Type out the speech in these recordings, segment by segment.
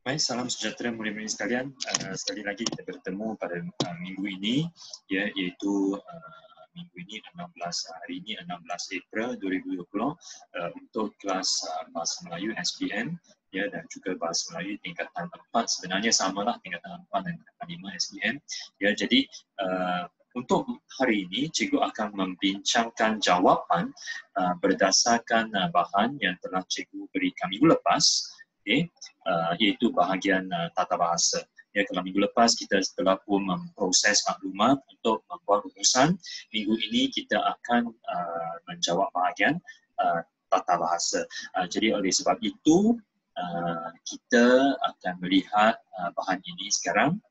Baik, salam sejahtera murid-murid sekalian. Sekali lagi kita bertemu pada minggu ini, ya, iaitu minggu ini 16 hari ini 16 April 2020 untuk kelas Bahasa Melayu SPM, ya, dan juga Bahasa Melayu tingkatan 4. Sebenarnya samalah tingkatan 4 dan tingkatan 5 SPM. Ya, jadi untuk hari ini cikgu akan membincangkan jawapan berdasarkan bahan yang telah cikgu berikan minggu lepas. Okay, iaitu bahagian tata bahasa. Ya, kalau minggu lepas kita telah pun memproses maklumat untuk membuat rumusan, minggu ini kita akan menjawab bahagian tata bahasa. Jadi oleh sebab itu kita akan melihat bahan ini sekarang,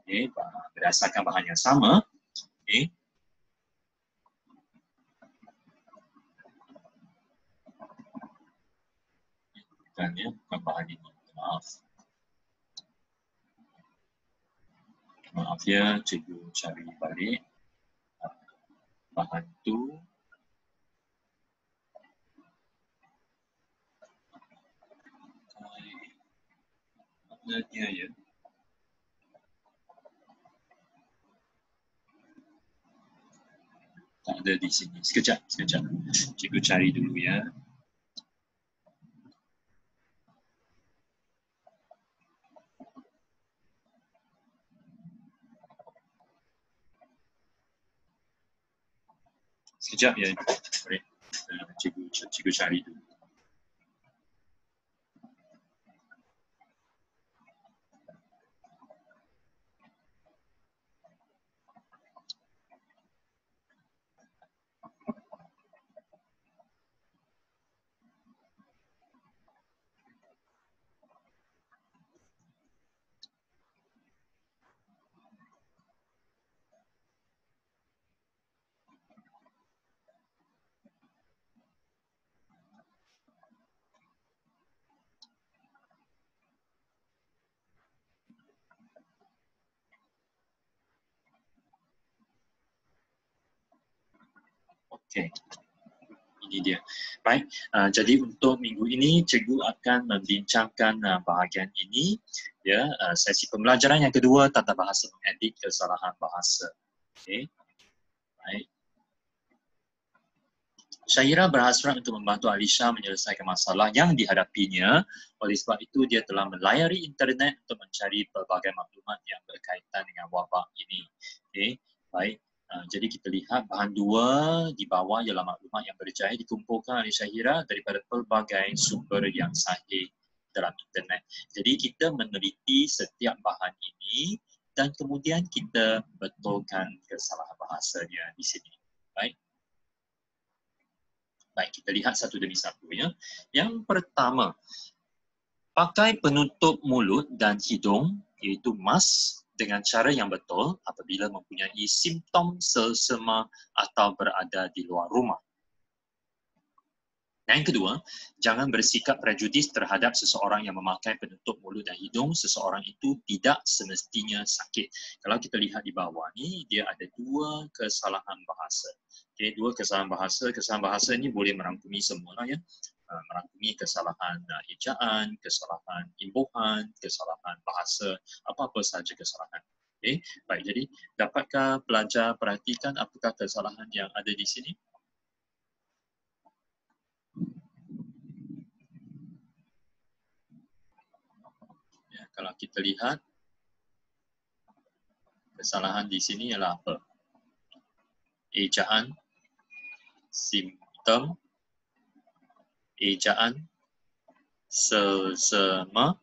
okay, berdasarkan bahan yang sama. Okay. Bukan bahan ini. Maaf ya, cikgu cari balik bahan itu. Maknanya ya. Tak ada di sini. Sekejap. Cikgu cari dulu ya. Sekejap ya. Cikgu cari dulu. Okey. Ini dia. Baik, jadi untuk minggu ini cikgu akan membincangkan bahagian ini, ya, sesi pembelajaran yang kedua, tata bahasa mengedit kesalahan bahasa. Okey. Baik. Syahira berhasrat untuk membantu Alisha menyelesaikan masalah yang dihadapinya. Oleh sebab itu dia telah melayari internet untuk mencari pelbagai maklumat yang berkaitan dengan wabak ini. Okey. Baik. Jadi kita lihat bahan 2 di bawah ialah maklumat yang berjaya dikumpulkan oleh Syahira daripada pelbagai sumber yang sahih dalam internet. Jadi kita meneliti setiap bahan ini dan kemudian kita betulkan kesalahan bahasanya di sini. Baik. Baik, kita lihat satu demi satu ya. Yang pertama, pakai penutup mulut dan hidung iaitu mask dengan cara yang betul apabila mempunyai simptom selsema atau berada di luar rumah. Yang kedua, jangan bersikap prejudis terhadap seseorang yang memakai penutup mulut dan hidung. Seseorang itu tidak semestinya sakit. Kalau kita lihat di bawah ni, dia ada 2 kesalahan bahasa. Okay, 2 kesalahan bahasa. Kesalahan bahasa ni boleh merangkumi semua lah ya. Merangkumi kesalahan ejaan, kesalahan imbuhan, kesalahan bahasa, apa-apa sahaja kesalahan. Okay. Baik, jadi dapatkah pelajar perhatikan apakah kesalahan yang ada di sini? Ya, kalau kita lihat, kesalahan di sini ialah apa? Ejaan, simptom, ejaan, selsema.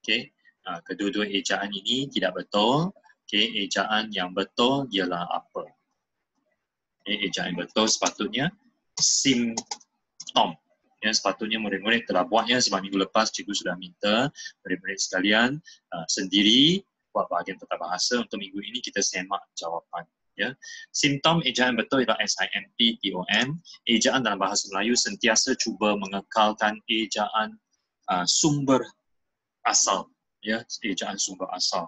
Okay. Kedua-dua ejaan ini tidak betul. Okay. Ejaan yang betul ialah apa? Okay. Ejaan yang betul sepatutnya simptom. Ya, sepatutnya murid-murid telah buatnya sebab minggu lepas cikgu sudah minta murid-murid sekalian sendiri buat bahagian tata bahasa. Untuk minggu ini kita semak jawapan. Ya. Simptom ejaan betul ialah SIMPTOM. Ejaan dalam bahasa Melayu sentiasa cuba mengekalkan ejaan sumber asal. Ya, ejaan sumber asal.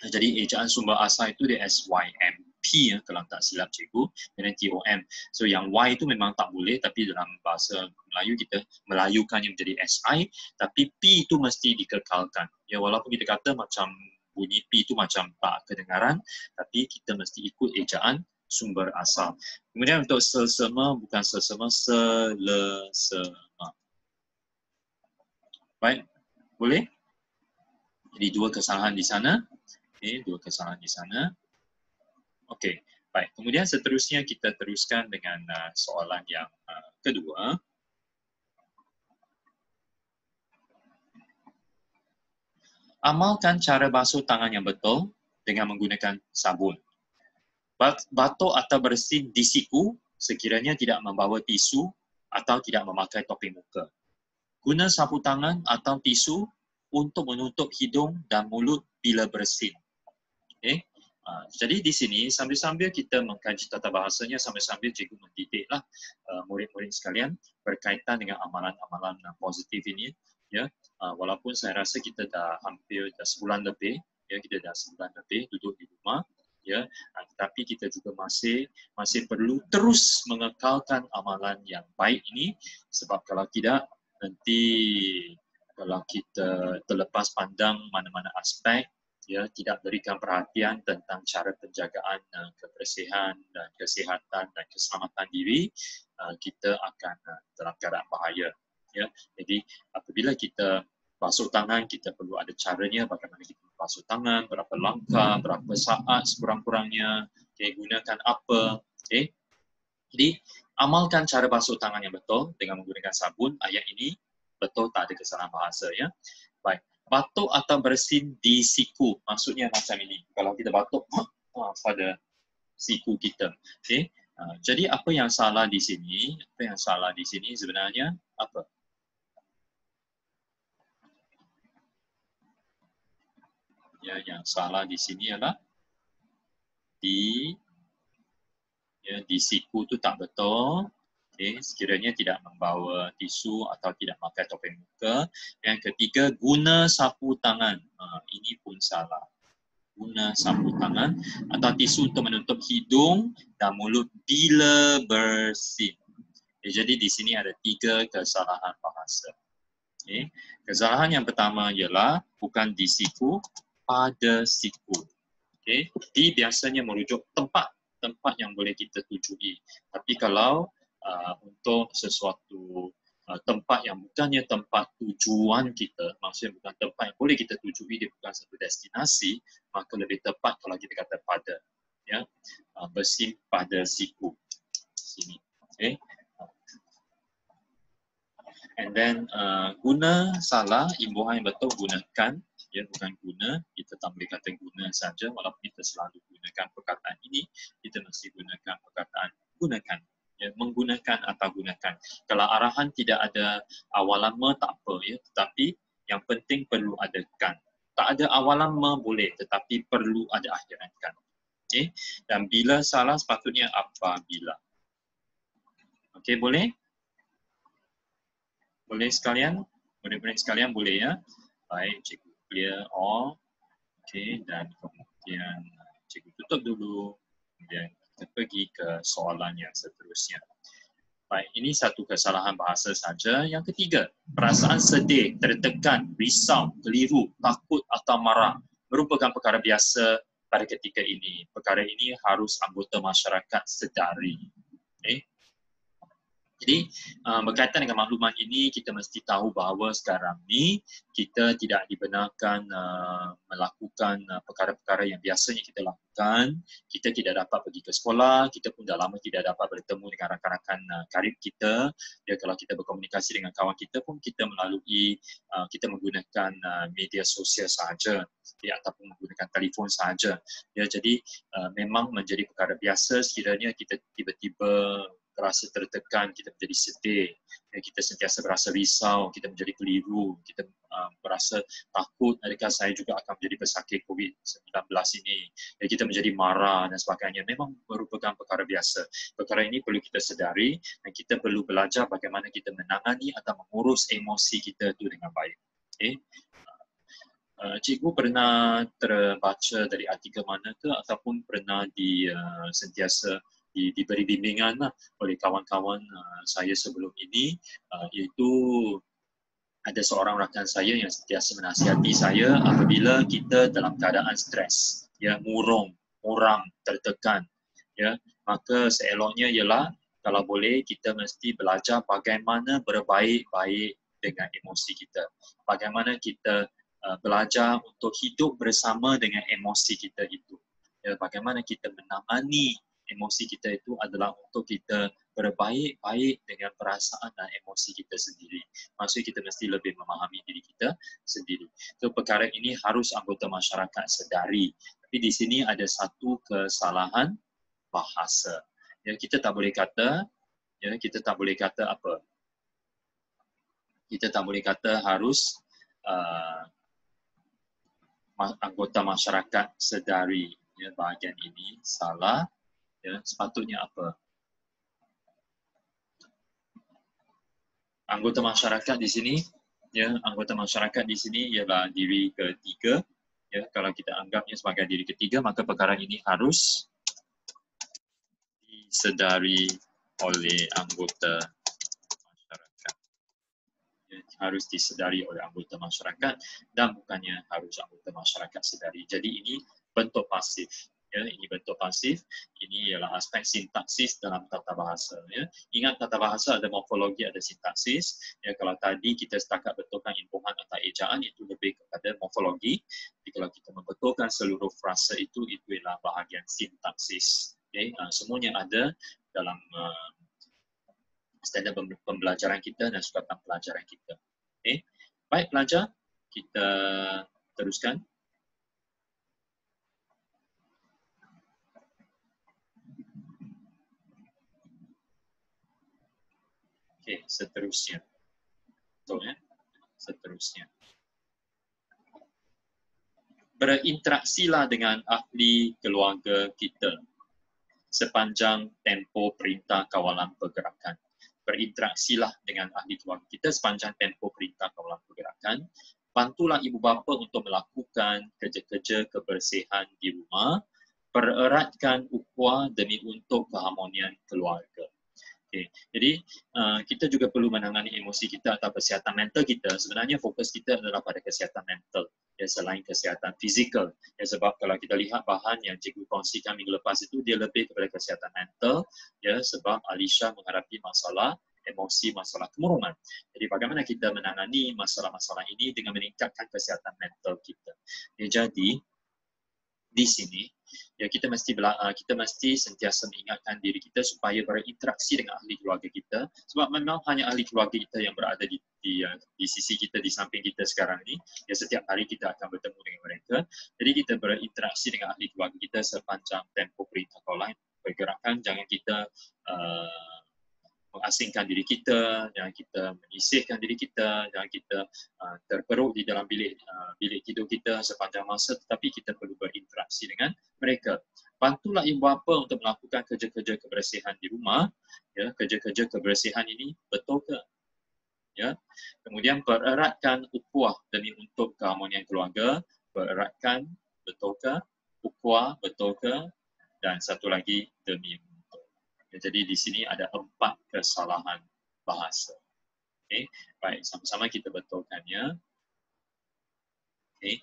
Jadi ejaan sumber asal itu dia SYM. P ya, kalau tak silap cikgu, dan TOM. So yang Y itu memang tak boleh, tapi dalam bahasa Melayu kita melayukan yang menjadi SI, tapi P itu mesti dikekalkan. Ya, walaupun kita kata macam bunyi P itu macam tak kedengaran, tapi kita mesti ikut ejaan sumber asal. Kemudian untuk sesama, bukan sesama, selesema. Baik, boleh? Jadi dua kesalahan di sana. Okay, dua kesalahan di sana. Okey, baik. Kemudian seterusnya kita teruskan dengan soalan yang kedua. Amalkan cara basuh tangan yang betul dengan menggunakan sabun. Batuk atau bersin di siku sekiranya tidak membawa tisu atau tidak memakai topeng muka. Guna sapu tangan atau tisu untuk menutup hidung dan mulut bila bersin. Okay. Jadi di sini sambil-sambil kita mengkaji tata bahasanya, sambil-sambil cikgu mendidiklah murid-murid sekalian berkaitan dengan amalan-amalan positif ini. Ya, walaupun saya rasa kita dah hampir sebulan lebih, ya kita dah sebulan lebih duduk di rumah, ya, tetapi kita juga masih perlu terus mengekalkan amalan yang baik ini, sebab kalau tidak nanti kalau kita terlepas pandang mana-mana aspek, ya, tidak berikan perhatian tentang cara penjagaan kebersihan dan kesihatan dan keselamatan diri, kita akan dalam keadaan bahaya. Ya, jadi apabila kita basuh tangan, kita perlu ada caranya bagaimana kita basuh tangan, berapa langkah, berapa saat sekurang-kurangnya, okay, gunakan apa. Okay. Jadi amalkan cara basuh tangan yang betul dengan menggunakan sabun. Ayat ini betul, tak ada kesalahan bahasa, ya. Baik. Batuk atau bersin di siku, maksudnya macam ini. Kalau kita batuk pada siku kita. Okay. Jadi apa yang salah di sini? Apa yang salah di sini sebenarnya? Apa? Ya, yang salah di sini adalah di siku tu tak betul. Okay, sekiranya tidak membawa tisu atau tidak pakai topeng muka. Yang ketiga, guna sapu tangan. Ini pun salah. Guna sapu tangan atau tisu untuk menutup hidung dan mulut bila bersin. Jadi di sini ada 3 kesalahan bahasa. Okay. Kesalahan yang pertama ialah bukan di siku, pada siku. Okay. Di biasanya merujuk tempat yang boleh kita tujui. Tapi kalau untuk sesuatu tempat yang bukannya tempat tujuan kita, maksudnya bukan tempat yang boleh kita tujui, dia bukan satu destinasi, maka lebih tepat kalau kita kata pada, ya, bersin pada siku sini. Okay. And then guna salah, imbuhan yang betul gunakan, ya, bukan guna. Kita tak boleh kata guna saja, walaupun kita selalu gunakan perkataan ini, kita mesti gunakan perkataan gunakan. Ya, menggunakan atau gunakan. Kalau arahan tidak ada awalan me tak apa, ya, tetapi yang penting perlu ada kan. Tak ada awalan me boleh, tetapi perlu ada akhiran kan. Okay? Dan bila salah sepatutnya apabila. Okey, boleh? Boleh sekalian? Murid-murid sekalian boleh, ya? Baik, cikgu clear all. Okey, dan kemudian cikgu tutup dulu. Kemudian kita pergi ke soalan yang seterusnya. Baik, ini satu kesalahan bahasa saja. Yang ketiga, perasaan sedih, tertekan, risau, keliru, takut atau marah merupakan perkara biasa pada ketika ini. Perkara ini harus anggota masyarakat sedari. Okay. Jadi berkaitan dengan makluman ini, kita mesti tahu bahawa sekarang ni kita tidak dibenarkan melakukan perkara-perkara yang biasanya kita lakukan. Kita tidak dapat pergi ke sekolah, kita pun dah lama tidak dapat bertemu dengan rakan-rakan karib kita. Ya, kalau kita berkomunikasi dengan kawan kita pun kita melalui, kita menggunakan media sosial sahaja, ya, ataupun menggunakan telefon sahaja. Ya, jadi memang menjadi perkara biasa sekiranya kita tiba-tiba rasa tertekan, kita menjadi sedih, kita sentiasa berasa risau, kita menjadi keliru, kita berasa takut adakah saya juga akan menjadi pesakit COVID-19 ini, kita menjadi marah dan sebagainya. Memang merupakan perkara biasa. Perkara ini perlu kita sedari dan kita perlu belajar bagaimana kita menangani atau mengurus emosi kita itu dengan baik. Okay. cikgu pernah terbaca dari artikel mana ke ataupun pernah sentiasa diberi bimbingan lah oleh kawan-kawan saya sebelum ini, iaitu ada seorang rakan saya yang sentiasa menasihati saya apabila kita dalam keadaan stres, ya, murung, muram, tertekan, ya, maka seeloknya ialah kalau boleh kita mesti belajar bagaimana berbaik-baik dengan emosi kita. Bagaimana kita belajar untuk hidup bersama dengan emosi kita itu. Ya, bagaimana kita menangani emosi kita itu adalah untuk kita berbaik-baik dengan perasaan dan emosi kita sendiri. Maksudnya kita mesti lebih memahami diri kita sendiri. So, perkara ini harus anggota masyarakat sedari. Tapi di sini ada satu kesalahan bahasa. Ya, kita tak boleh kata apa? Kita tak boleh kata harus anggota masyarakat sedari. Ya, bahagian ini salah. Ya, sepatutnya apa? Anggota masyarakat di sini, ya, anggota masyarakat di sini ialah diri ketiga. Ya, kalau kita anggapnya sebagai diri ketiga, maka perkara ini harus disedari oleh anggota masyarakat. Ya, harus disedari oleh anggota masyarakat dan bukannya harus anggota masyarakat sedari. Jadi ini bentuk pasif. Ya, ini bentuk pasif. Ini ialah aspek sintaksis dalam tata bahasa. Ya. Ingat tata bahasa ada morfologi, ada sintaksis. Ya, kalau tadi kita setakat betulkan imbuhan atau ejaan, itu lebih kepada morfologi. Jadi kalau kita membetulkan seluruh frasa itu ialah bahagian sintaksis. Okay. Semuanya ada dalam standard pembelajaran kita dan sukatan pelajaran kita. Okay. Baik pelajar, kita teruskan. Okey, seterusnya. Betul ya? Seterusnya. Berinteraksilah dengan ahli keluarga kita sepanjang tempoh perintah kawalan pergerakan. Berinteraksilah dengan ahli keluarga kita sepanjang tempoh perintah kawalan pergerakan. Bantulah ibu bapa untuk melakukan kerja-kerja kebersihan di rumah. Pereratkan ukhuwah demi untuk keharmonian keluarga. Okay. Jadi kita juga perlu menangani emosi kita atau kesihatan mental kita. Sebenarnya fokus kita adalah pada kesihatan mental, ya, selain kesihatan fizikal. Ya, sebab kalau kita lihat bahan yang cikgu kongsikan minggu lepas itu, dia lebih kepada kesihatan mental, ya, sebab Alisha menghadapi masalah emosi, masalah kemurungan. Jadi bagaimana kita menangani masalah-masalah ini dengan meningkatkan kesihatan mental kita. Ya, jadi di sini ya kita mesti sentiasa mengingatkan diri kita supaya berinteraksi dengan ahli keluarga kita, sebab memang hanya ahli keluarga kita yang berada di sisi kita, di samping kita sekarang ni. Ya, setiap hari kita akan bertemu dengan mereka. Jadi kita berinteraksi dengan ahli keluarga kita sepanjang tempoh perintah kawalan pergerakan. Jangan kita mengasingkan diri kita, jangan kita menyisihkan diri kita, jangan kita terperuk di dalam bilik tidur kita sepanjang masa, tetapi kita perlu berinteraksi dengan mereka. Bantulah ibu bapa untuk melakukan kerja-kerja kebersihan di rumah. Ya, kerja-kerja kebersihan ini betul ke? Ya. Kemudian pereratkan ukhuwah demi untuk keharmonian keluarga. Pereratkan betul ke? Ukhuwah betul ke? Dan satu lagi demi. Ya, jadi di sini ada 4 kesalahan bahasa. Okay. Baik, sama-sama kita betulkannya. Okay.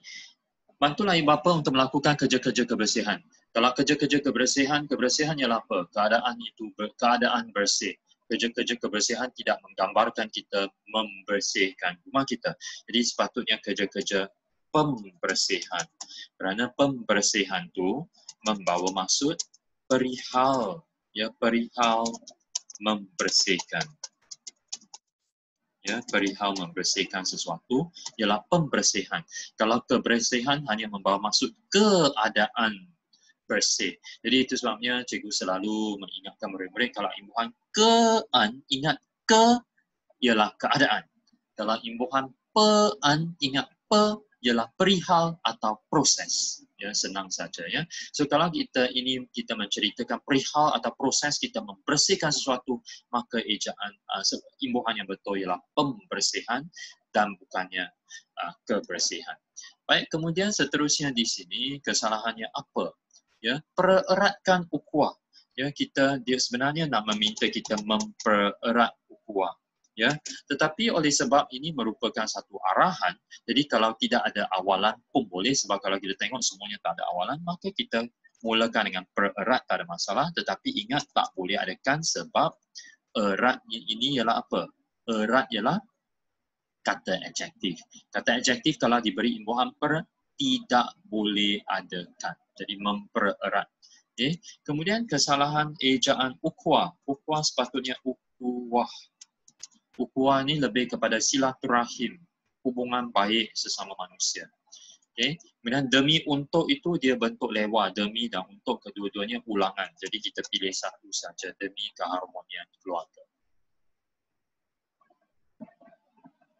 Bantulah ibu bapa untuk melakukan kerja-kerja kebersihan. Kalau kerja-kerja kebersihan ialah apa? Keadaan bersih. Kerja-kerja kebersihan tidak menggambarkan kita membersihkan rumah kita. Jadi sepatutnya kerja-kerja pembersihan. Kerana pembersihan itu membawa maksud perihal. Ya, perihal membersihkan. Ya, perihal membersihkan sesuatu ialah pembersihan. Kalau kebersihan hanya membawa maksud keadaan bersih. Jadi itu sebabnya cikgu selalu mengingatkan murid-murid, kalau imbuhan kean, ingat ke ialah keadaan. Kalau imbuhan pean, ingat pe ialah perihal atau proses. Ya, senang saja ya. So kalau kita menceritakan perihal atau proses kita membersihkan sesuatu, maka imbuhan yang betul ialah pembersihan dan bukannya kebersihan. Baik, kemudian seterusnya di sini kesalahannya apa? Ya, pereratkan ukhuwah. Ya, dia sebenarnya nak meminta kita mempererat ukhuwah. Ya, tetapi oleh sebab ini merupakan satu arahan, jadi kalau tidak ada awalan pun boleh, sebab kalau kita tengok semuanya tak ada awalan, maka kita mulakan dengan pererat, tak ada masalah, tetapi ingat tak boleh adakan sebab erat ini ialah apa? Erat ialah kata adjektif. Kata adjektif kalau diberi imbuhan tidak boleh adakan. Jadi mempererat. Okay. Kemudian kesalahan ejaan ukhuwah. Ukhuwah sepatutnya ukhuwah. Ukhuwah ni lebih kepada silaturahim, hubungan baik sesama manusia. Okay. Kemudian demi untuk itu dia bentuk lewa, demi dan untuk kedua-duanya ulangan. Jadi kita pilih satu saja, demi keharmonian keluarga.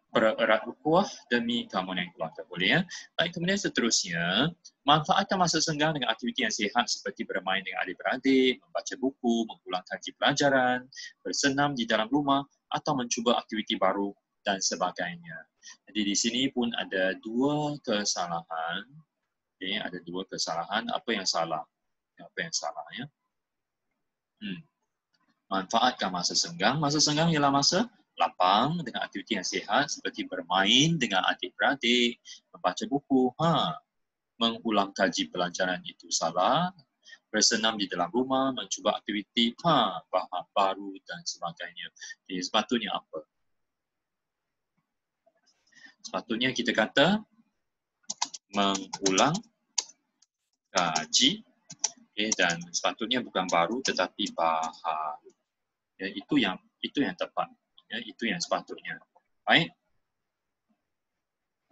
Pererat ukhuwah demi keharmonian keluarga, boleh ya. Baik, kemudian seterusnya, manfaatkan masa senggang dengan aktiviti yang sihat seperti bermain dengan adik-beradik, membaca buku, mengulang kaji pelajaran, bersenam di dalam rumah atau mencuba aktiviti baru dan sebagainya. Jadi di sini pun ada dua kesalahan. Okay, ada dua kesalahan. Apa yang salah? Apa yang salah ya? Manfaatkan masa senggang. Masa senggang ialah masa lapang dengan aktiviti yang sihat seperti bermain dengan adik-beradik, membaca buku, mengulang kaji pelajaran itu salah, bersenam di dalam rumah, mencuba aktiviti baru dan sebagainya. Jadi sepatutnya apa? Sepatutnya kita kata mengulang kaji, dan sepatutnya bukan baru tetapi baharu. Ya, itu yang tepat. Ya, itu yang sepatutnya. Baik.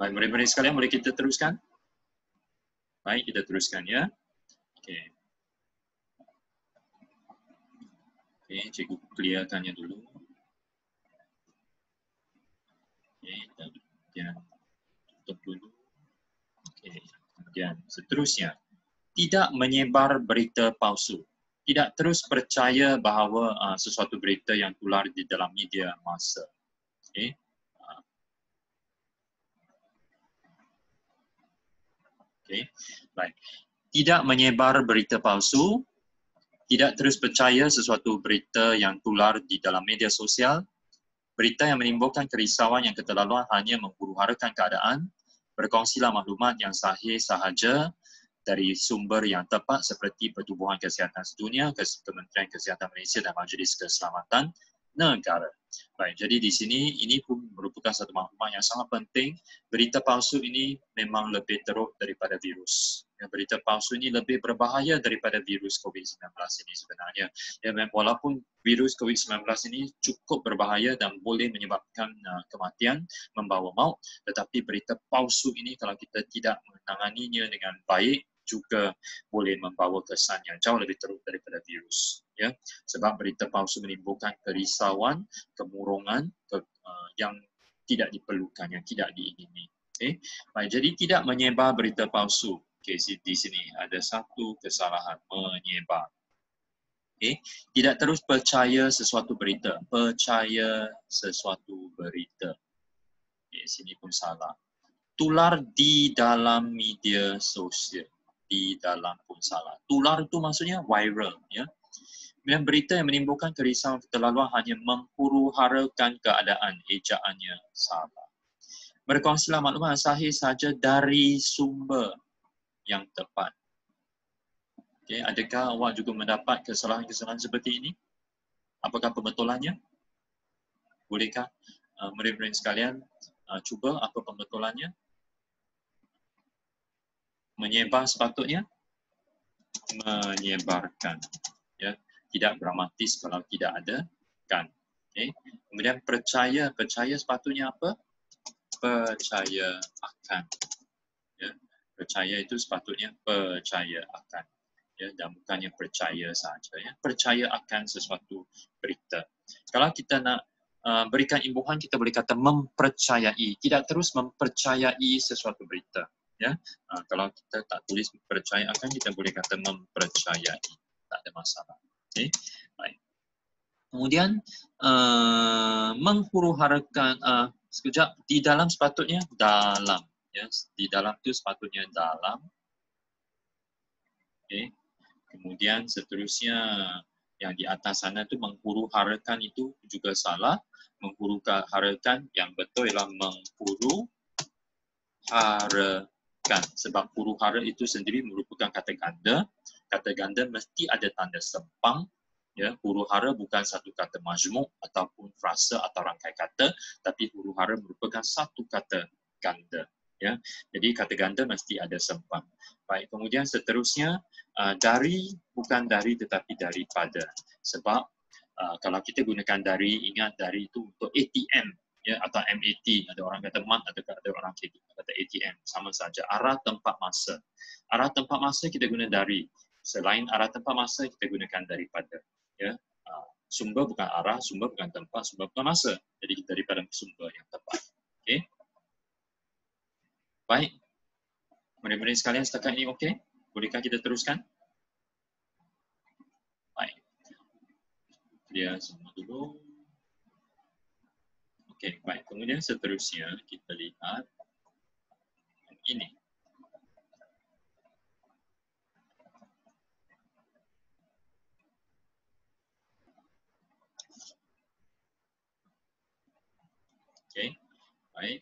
Baik, murid-murid sekalian, boleh kita teruskan? Baik, kita teruskan ya. Okey. Okey, cikgu clearkannya dulu. Okey, dan tutup dulu. Okey, kemudian seterusnya. Tidak menyebar berita palsu. Tidak terus percaya bahawa sesuatu berita yang tular di dalam media massa. Okey. Okey. Baik. Tidak menyebar berita palsu, tidak terus percaya sesuatu berita yang tular di dalam media sosial, berita yang menimbulkan kerisauan yang keterlaluan hanya menghuru-harakan keadaan, berkongsilah maklumat yang sahih sahaja dari sumber yang tepat seperti Pertubuhan Kesihatan Sedunia, Kementerian Kesihatan Malaysia dan Majlis Keselamatan Negara. Baik, jadi di sini ini pun merupakan satu maklumat yang sangat penting. Berita palsu ini memang lebih teruk daripada virus. Ya, berita palsu ini lebih berbahaya daripada virus COVID-19 ini sebenarnya. Ya, walaupun virus COVID-19 ini cukup berbahaya dan boleh menyebabkan kematian, membawa maut, tetapi berita palsu ini kalau kita tidak menanganinya dengan baik, juga boleh membawa kesan yang jauh lebih teruk daripada virus. Ya, sebab berita palsu menimbulkan kerisauan, kemurungan yang tidak diperlukan, yang tidak diingini. Okay. Baik, jadi tidak menyebar berita palsu. Okay, di sini ada satu kesalahan, menyebar. Okay. Tidak terus percaya sesuatu berita. Percaya sesuatu berita. Okay, sini pun salah. Tular di dalam media sosial. Di dalam pun salah. Tular itu maksudnya viral. Ya. Kemudian berita yang menimbulkan kerisauan keterlaluan hanya menghuru-harakan keadaan, ejaannya salah. Berkongsilah maklumat sahih saja dari sumber yang tepat. Okay, adakah awak juga mendapat kesalahan-kesalahan seperti ini? Apakah pembetulannya? Bolehkah murid-murid sekalian cuba apa pembetulannya? Menyebar sepatutnya? Menyebarkan. Ya, tidak dramatis kalau tidak ada kan. Okay. Kemudian percaya sepatutnya apa? Percaya akan. Ya, percaya itu sepatutnya percaya akan. Ya, dan bukannya percaya saja. Ya, percaya akan sesuatu berita. Kalau kita nak berikan imbuhan, kita boleh kata mempercayai. Tidak terus mempercayai sesuatu berita. Ya, kalau kita tak tulis percaya akan, kita boleh kata mempercayai, tak ada masalah. Okey, baik. Kemudian menghuru-harakan, sekejap, di dalam sepatutnya dalam, ya, di dalam tu sepatutnya dalam. Okey. Kemudian seterusnya yang di atas sana tu menghuru-harakan itu juga salah. Menghuru-harakan yang betul ialah menghuru-harakan, sebab huru-hara itu sendiri merupakan kata ganda. Kata ganda mesti ada tanda sempang. Ya, huru-hara bukan satu kata majmuk ataupun frasa atau rangkai kata, tapi huru-hara merupakan satu kata ganda. Ya, jadi kata ganda mesti ada sempang. Baik, kemudian seterusnya dari bukan dari tetapi daripada. Sebab kalau kita gunakan dari, ingat dari itu untuk ATM, ya, atau MAT, ada orang kata mat, ada orang kata ATM, sama saja. Arah tempat masa. Arah tempat masa kita guna dari. Selain arah tempat masa kita gunakan daripada. Ya, sumber bukan arah, sumber bukan tempat, sumber bukan masa. Jadi daripada sumber yang tepat. Okey. Baik. Murid-murid sekalian setakat ini okey? Bolehkah kita teruskan? Baik. Dia semua dulu. Okey, baik. Kemudian seterusnya kita lihat ini. Okey, baik.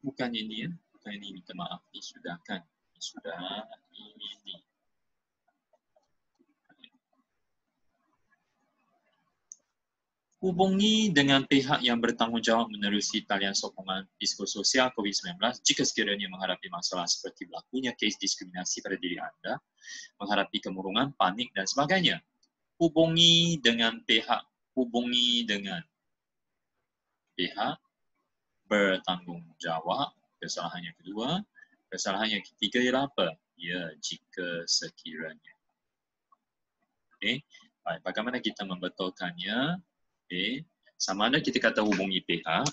Bukan ini ya. Bukan ini, minta maaf. Ini sudah kan? Ini sudah. Ini. Hubungi dengan pihak yang bertanggungjawab menerusi talian sokongan psikososial COVID-19 jika sekiranya menghadapi masalah seperti berlakunya kes diskriminasi pada diri anda, menghadapi kemurungan, panik dan sebagainya. Hubungi dengan pihak bertanggungjawab. Kesalahan yang kedua. Kesalahan yang ketiga ialah apa? Ya, jika sekiranya. Okey. Baik, bagaimana kita membetulkannya? Okey. Sama ada kita kata hubungi pihak,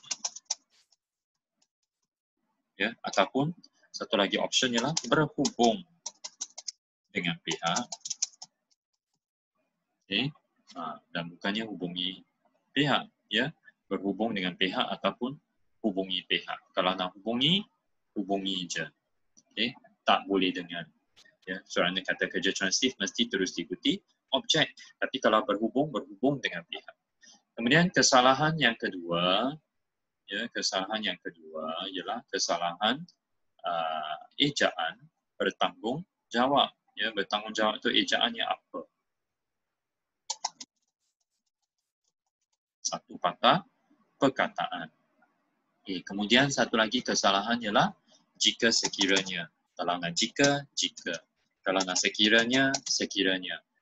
ya, ataupun satu lagi option ialah berhubung dengan pihak. Okey. Dan bukannya hubungi pihak, ya. Berhubung dengan pihak ataupun hubungi pihak. Kalau nak hubungi je. Okey. Tak boleh dengan, ya, kerana kata kerja transitif mesti terus diikuti objek. Tapi kalau berhubung dengan pihak. Kemudian kesalahan yang kedua, ya, ialah kesalahan ejaan bertanggungjawab. Ya, bertanggungjawab itu ejaannya apa? Satu patah perkataan. Kemudian satu lagi kesalahan ialah jika sekiranya. Kalau nak jika. Kalau nak sekiranya.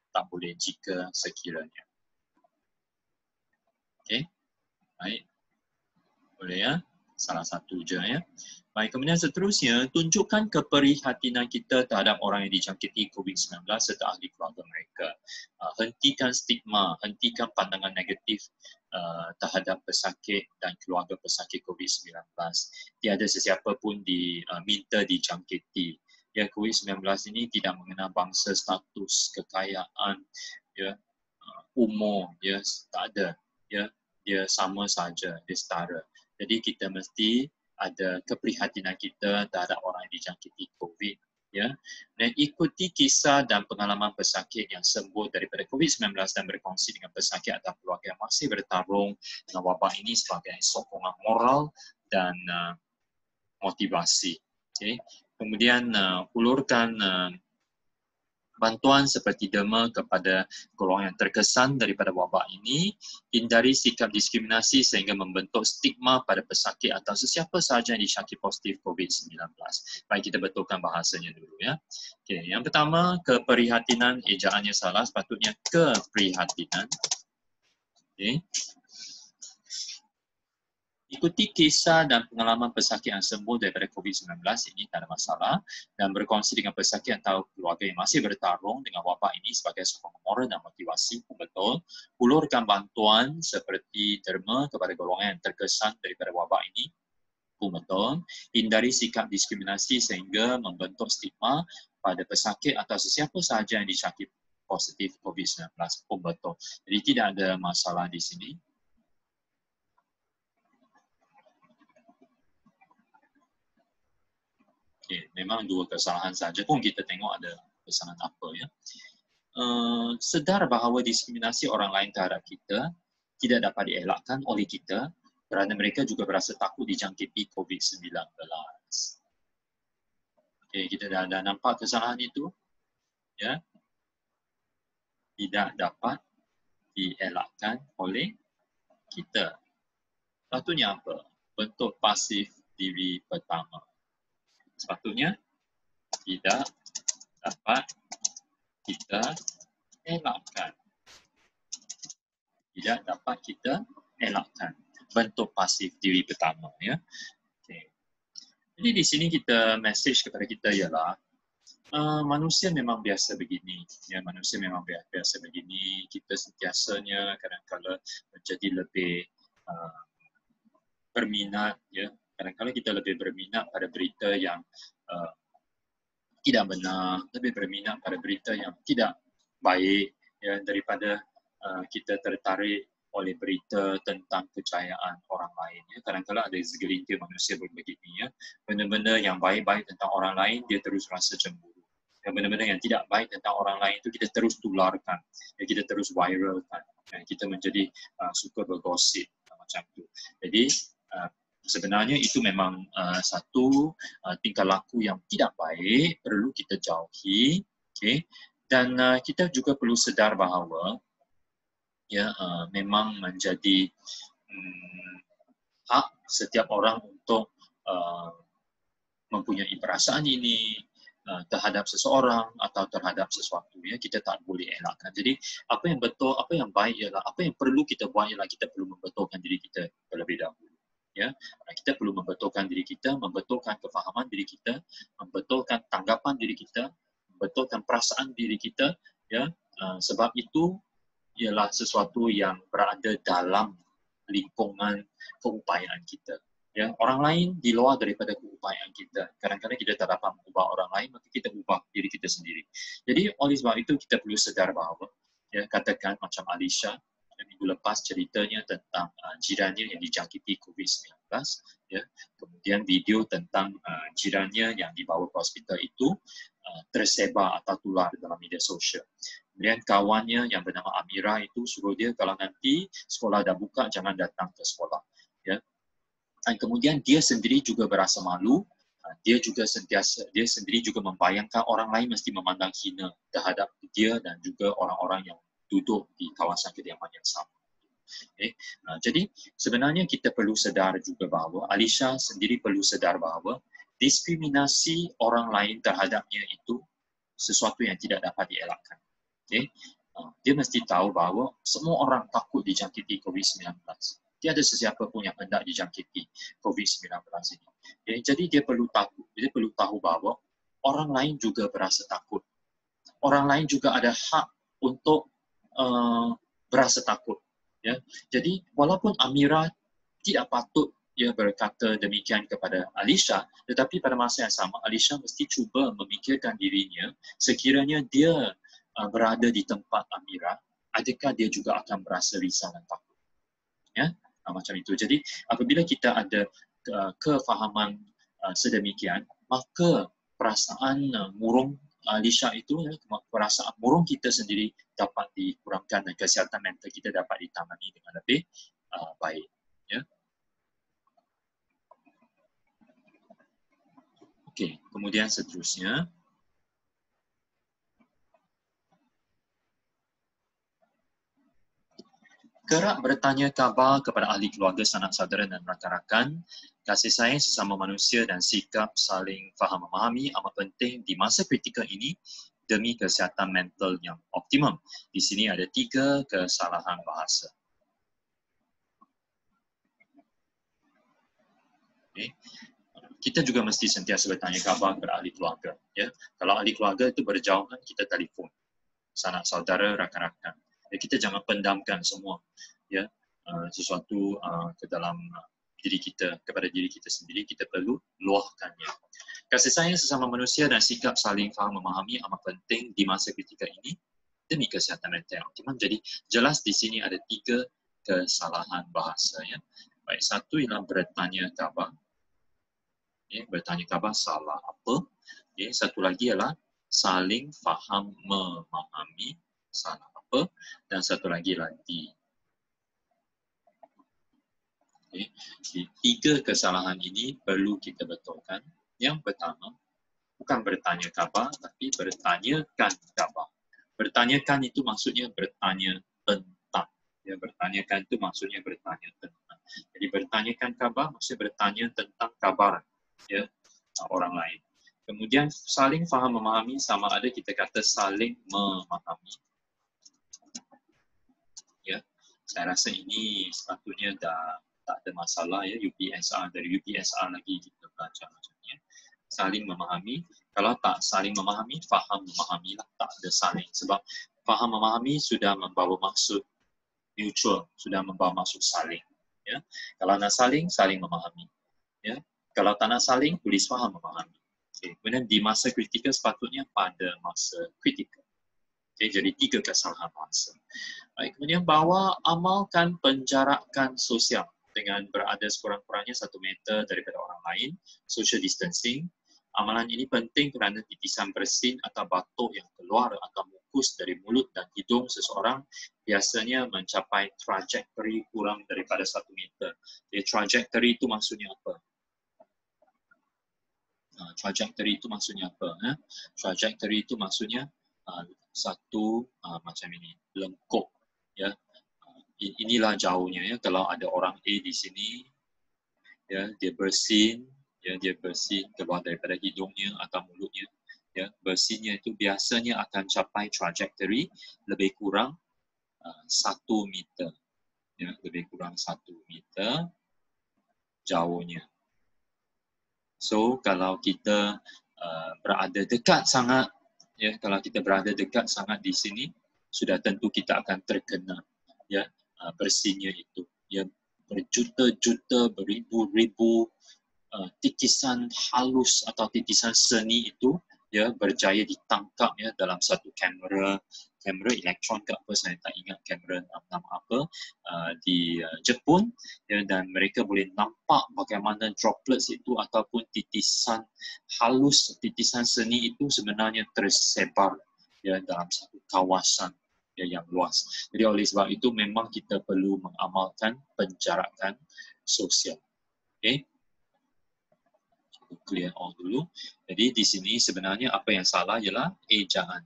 Tak boleh jika sekiranya. Okey. Baik. Boleh ya? Salah satu je ya. Baik, kemudian seterusnya, tunjukkan keprihatinan kita terhadap orang yang dijangkiti COVID-19 serta ahli keluarga mereka. Hentikan stigma, hentikan pandangan negatif terhadap pesakit dan keluarga pesakit COVID-19. Tiada sesiapa pun diminta dijangkiti. Ya, COVID-19 ini tidak mengenal bangsa, status, kekayaan, ya, umur, ya, tak ada. Ya, dia sama saja, dia setara. Jadi kita mesti ada keprihatinan kita terhadap orang yang dijangkiti COVID, ya. Dan ikuti kisah dan pengalaman pesakit yang sembuh daripada COVID-19 dan berkongsi dengan pesakit atau keluarga yang masih bertarung dengan wabak ini sebagai sokongan moral dan motivasi. Okay. Kemudian hulurkan bantuan seperti derma kepada golongan yang terkesan daripada wabak ini, hindari sikap diskriminasi sehingga membentuk stigma pada pesakit atau sesiapa sahaja yang dijangkiti positif COVID-19. Baik, kita betulkan bahasanya dulu ya. Okay, yang pertama, keprihatinan, ejaannya salah, sepatutnya keprihatinan. Okay. Ikuti kisah dan pengalaman pesakit yang sembuh daripada COVID-19 ini tak ada masalah, dan berkongsi dengan pesakit atau keluarga yang masih bertarung dengan wabak ini sebagai sokongan moral dan motivasi pun betul. Hulurkan bantuan seperti derma kepada golongan yang terkesan daripada wabak ini pun betul. Hindari sikap diskriminasi sehingga membentuk stigma pada pesakit atau sesiapa sahaja yang dijangkit positif COVID-19 pun betul. Jadi tidak ada masalah di sini. Okay, memang dua kesalahan saja pun kita tengok ada kesalahan apa ya. Sedar bahawa diskriminasi orang lain terhadap kita tidak dapat dielakkan oleh kita kerana mereka juga berasa takut dijangkiti COVID-19. Okay, kita dah nampak kesalahan itu, ya, tidak dapat dielakkan oleh kita. Sepatutnya apa? Bentuk pasif diri pertama. Sepatutnya tidak dapat kita elakkan. Tidak dapat kita elakkan. Bentuk pasif diri pertama, ya. Okay. Jadi di sini kita message kepada kita ialah manusia memang biasa begini, ya, manusia memang biasa begini. Kita sentiasanya kadang-kadang menjadi lebih berminat, ya. Kadang-kadang kita lebih berminat pada berita yang tidak benar, lebih berminat pada berita yang tidak baik, ya, daripada kita tertarik oleh berita tentang kejayaan orang lain. Ya. Kadang-kadang ada segelintir manusia berbegini, ya. Benda-benda yang baik-baik tentang orang lain, dia terus rasa cemburu. Dan benda-benda yang tidak baik tentang orang lain itu kita terus tularkan, ya, kita terus viralkan. Dan kita menjadi suka bergosip macam itu. Jadi sebenarnya itu memang satu tingkah laku yang tidak baik, perlu kita jauhi, okay? Dan kita juga perlu sedar bahawa ya memang menjadi hak setiap orang untuk mempunyai perasaan ini terhadap seseorang atau terhadap sesuatu, ya, kita tak boleh elakkan. Jadi apa yang betul, apa yang baik ialah, apa yang perlu kita buat ialah kita perlu membetulkan diri kita terlebih dahulu. Ya, kita perlu membetulkan diri kita, membetulkan kefahaman diri kita, membetulkan tanggapan diri kita, membetulkan perasaan diri kita, ya. Sebab itu ialah sesuatu yang berada dalam lingkungan keupayaan kita. Ya, orang lain di luar daripada keupayaan kita. Kadang-kadang kita tak dapat mengubah orang lain, maka kita ubah diri kita sendiri. Jadi oleh sebab itu kita perlu sedar bahawa, ya, katakan macam Alisha minggu lepas ceritanya tentang jirannya yang dijangkiti COVID-19, ya. Kemudian video tentang jirannya yang dibawa ke hospital itu tersebar atau tular dalam media sosial. Kemudian kawannya yang bernama Amira itu suruh dia kalau nanti sekolah dah buka jangan datang ke sekolah, ya. Dan kemudian dia sendiri juga berasa malu. Dia sendiri juga membayangkan orang lain mesti memandang hina terhadap dia dan juga orang-orang yang duduk di kawasan kediaman yang sama. Okay. Jadi sebenarnya kita perlu sedar juga bahawa Alisha sendiri perlu sedar bahawa diskriminasi orang lain terhadapnya itu sesuatu yang tidak dapat dielakkan. Okay. Dia mesti tahu bahawa semua orang takut dijangkiti COVID-19. Tiada sesiapa pun yang hendak dijangkiti COVID-19 ini. Okay. Jadi dia perlu tahu bahawa orang lain juga berasa takut. Orang lain juga ada hak untuk berasa takut. Ya. Jadi walaupun Amira tidak patut dia berkata demikian kepada Alisha, tetapi pada masa yang sama Alisha mesti cuba memikirkan dirinya sekiranya dia berada di tempat Amira, adakah dia juga akan berasa risau dan takut. Ya, macam itu. Jadi apabila kita ada kefahaman sedemikian, maka perasaan murung Alisha itu, ya, perasaan murung kita sendiri dapat dikurangkan dan kesihatan mental kita dapat ditangani dengan lebih baik. Ya. Okey, kemudian seterusnya. Kerap bertanya khabar kepada ahli keluarga, sanak saudara dan rakan-rakan. Kasih sayang sesama manusia dan sikap saling faham memahami amat penting di masa kritikal ini demi kesihatan mental yang optimum. Di sini ada 3 kesalahan bahasa. kita juga mesti sentiasa bertanya khabar kepada ahli keluarga. Ya. Kalau ahli keluarga itu berjauhan, kita telefon. Sanak saudara, rakan-rakan. Ya, kita jangan pendamkan semua ya sesuatu ke dalam diri kita, kepada diri kita sendiri. Kita perlu luahkannya. Kasih sayang sesama manusia dan sikap saling faham memahami amat penting di masa kritikal ini demi kesihatan mental yang optimum. Jadi jelas di sini ada 3 kesalahan bahasa. Ya. Baik, satu ialah bertanya khabar. Ya, bertanya khabar salah apa. Ya, satu lagi ialah saling faham memahami salah apa. Dan satu lagi lagi. Okay. Jadi 3 kesalahan ini perlu kita betulkan. Yang pertama, bukan bertanya khabar, tapi bertanyakan khabar. Bertanyakan itu maksudnya bertanya tentang. Ya, bertanyakan itu maksudnya bertanya tentang. Jadi bertanyakan khabar maksudnya bertanya tentang kabar ya orang lain. Kemudian saling faham memahami sama ada kita kata saling memahami. Ya, saya rasa ini sepatutnya dah tak ada masalah ya. UPSR dari UPSR lagi kita belajar macamnya. Saling memahami. Kalau tak saling memahami, faham memahamilah, tak ada saling. Sebab faham memahami sudah membawa maksud mutual, sudah membawa maksud saling. Ya. Kalau nak saling, saling memahami. Ya. Kalau tak nak saling, tulis faham memahami. Okay. Kemudian di masa kritikal sepatutnya pada masa kritikal. Okay. Jadi 3 kesalahan bahasa. Baik. Kemudian bahawa amalkan penjarakan sosial dengan berada sekurang-kurangnya 1 meter daripada orang lain, social distancing. Amalan ini penting kerana titisan bersin atau batuk yang keluar atau mukus dari mulut dan hidung seseorang biasanya mencapai trajektori kurang daripada 1 meter. Jadi trajektori itu maksudnya apa? Trajektori itu maksudnya apa? Trajektori itu maksudnya satu macam ini, lengkuk. Ya. Inilah jauhnya ya. Kalau ada orang A di sini, ya dia bersin, ya dia bersin keluar daripada hidungnya atau mulutnya. Ya, bersinnya itu biasanya akan capai trajektori lebih kurang 1 meter. Ya, lebih kurang 1 meter jauhnya. So kalau kita berada dekat sangat, ya kalau kita berada dekat sangat di sini, sudah tentu kita akan terkena ya bersinnya itu. Ya, berjuta-juta, beribu-ribu titisan halus atau titisan seni itu ya berjaya ditangkap ya dalam satu kamera elektron ke apa, saya tak ingat kamera nama apa di Jepun ya, dan mereka boleh nampak bagaimana droplets itu ataupun titisan halus, titisan seni itu sebenarnya tersebar ya dalam satu kawasan ya yang luas. Jadi oleh sebab itu memang kita perlu mengamalkan penjarakan sosial. Okay? Clear all dulu. Jadi di sini sebenarnya apa yang salah ialah ejaan.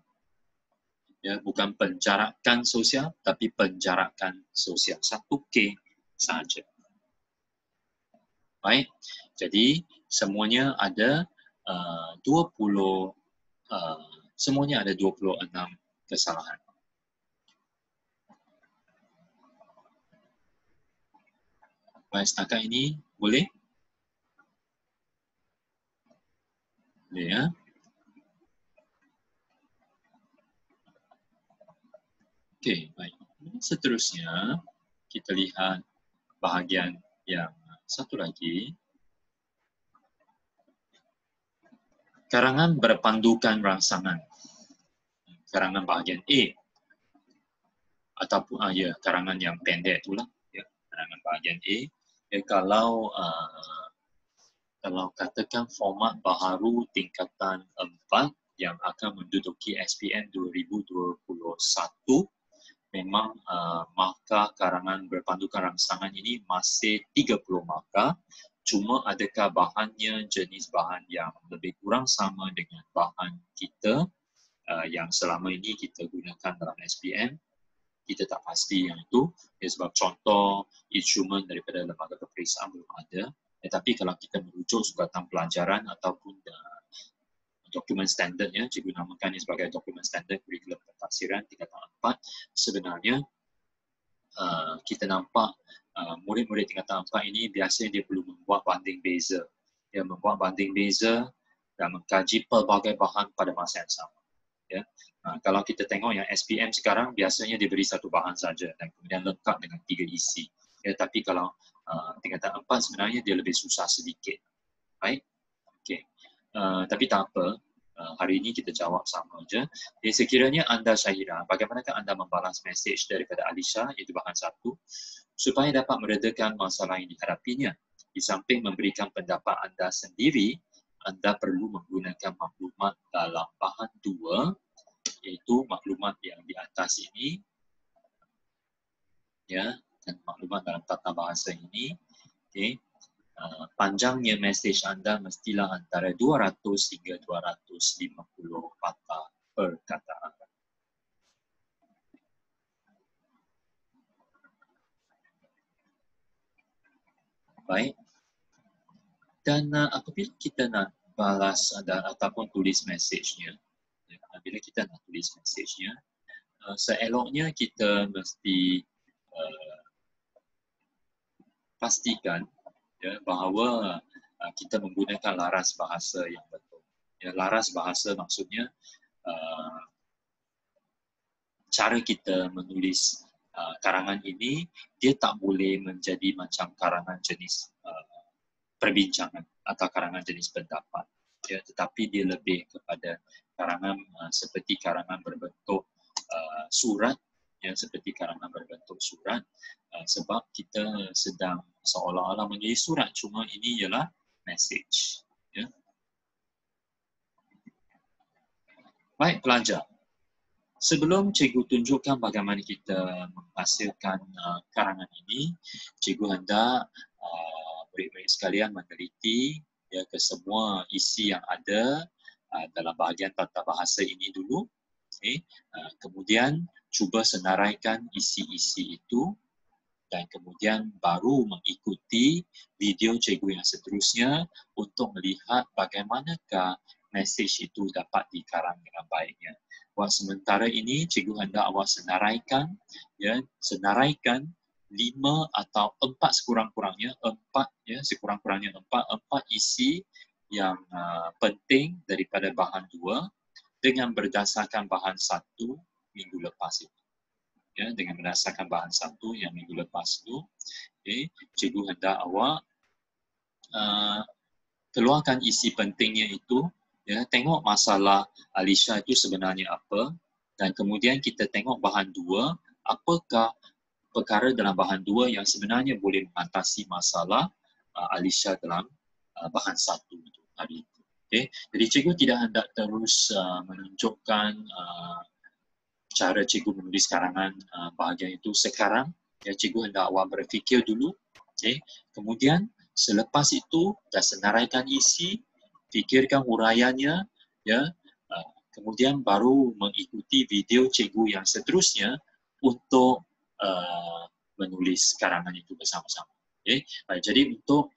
Ya, bukan penjarakan sosial, tapi penjarakan sosial. 1 K saja. Baik. Jadi semuanya ada 26 kesalahan. Baik, setakat ini boleh? Boleh ya. Okey, baik. Seterusnya kita lihat bahagian yang satu lagi. Karangan berpandukan rangsangan. Karangan bahagian A. Ataupun ya, karangan yang pendek itulah ya, karangan bahagian A. Ya, kalau katakan format baharu tingkatan 4 yang akan menduduki SPM 2021, memang markah karangan berpandukan rangsangan ini masih 30 markah. Cuma adakah bahannya jenis bahan yang lebih kurang sama dengan bahan kita yang selama ini kita gunakan dalam SPM? Kita tak pasti yang itu. Ya, sebab contoh instrumen daripada lembaga peperiksaan belum ada. Tetapi kalau kita merujuk sukatan pelajaran ataupun dokumen standard, ya, cikgu namakan ini sebagai dokumen standard kurikulum pentafsiran tingkatan 4, sebenarnya kita nampak murid-murid tingkatan 4 ini biasanya dia perlu membuat banding beza ya, membuat banding beza dan mengkaji pelbagai bahan pada masa yang sama. Ya. Kalau kita tengok yang SPM sekarang biasanya diberi satu bahan saja dan kemudian lengkap dengan 3 isi. Ya, tapi kalau tingkatan 4 sebenarnya dia lebih susah sedikit. Baik. Okey. Tapi tak apa. Hari ini kita jawab sama saja. Sekiranya anda Syahira, bagaimanakah anda membalas mesej daripada Alisha, iaitu bahan 1, supaya dapat meredakan masalah yang dihadapinya. Di samping memberikan pendapat anda sendiri, anda perlu menggunakan maklumat dalam bahan 2, iaitu maklumat yang di atas ini, ya, dan maklumat dalam tata bahasa ini. Okey. Panjangnya mesej anda mestilah antara 200 hingga 250 kata perkataan. Baik. Dan apabila kita nak balas ataupun tulis mesejnya, bila kita nak tulis mesejnya, seeloknya kita mesti pastikan, ya, bahawa kita menggunakan laras bahasa yang betul. Ya, laras bahasa maksudnya cara kita menulis karangan ini, dia tak boleh menjadi macam karangan jenis perbincangan atau karangan jenis pendapat. Ya, tetapi dia lebih kepada karangan seperti karangan berbentuk surat, yang seperti karangan berbentuk surat, sebab kita sedang seolah-olah menulis surat, cuma ini ialah message. Ya. Baik pelajar, sebelum cikgu tunjukkan bagaimana kita menghasilkan karangan ini, cikgu hendak murid-murid sekalian meneliti, ya, ke semua isi yang ada dalam bahagian tata bahasa ini dulu. Okay. Kemudian cuba senaraikan isi-isi itu dan kemudian baru mengikuti video cikgu yang seterusnya untuk melihat bagaimanakah mesej itu dapat dikarang dengan baiknya. Buat sementara ini, cikgu hendak awak senaraikan, ya, senaraikan 5 atau 4 sekurang-kurangnya, 4 isi yang penting daripada bahan 2 dengan berdasarkan bahan 1 minggu lepas itu. Ya, dengan berdasarkan bahan 1 yang minggu lepas itu, okay, cikgu hendak awak keluarkan isi pentingnya itu, ya, tengok masalah Alisha itu sebenarnya apa, dan kemudian kita tengok bahan 2, apakah perkara dalam bahan 2 yang sebenarnya boleh mengatasi masalah Alisha dalam bahan 1 itu hari itu. Okay. Jadi cikgu tidak hendak terus menunjukkan cara cikgu menulis karangan bahagian itu sekarang. Ya, cikgu hendak awak berfikir dulu. Okay. Kemudian selepas itu dah senaraikan isi, fikirkan huraiannya, ya, kemudian baru mengikuti video cikgu yang seterusnya untuk menulis karangan itu bersama-sama. Okay. Jadi untuk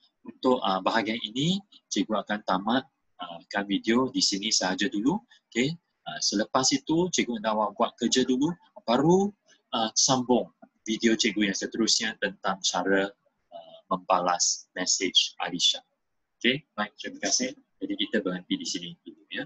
bahagian ini, cikgu akan tamatkan video di sini sahaja dulu. Okay. Selepas itu, cikgu hendak awak buat kerja dulu, baru sambung video cikgu yang seterusnya tentang cara membalas mesej Alisha. Okay, baik, terima kasih. Jadi kita berhenti di sini dulu, ya.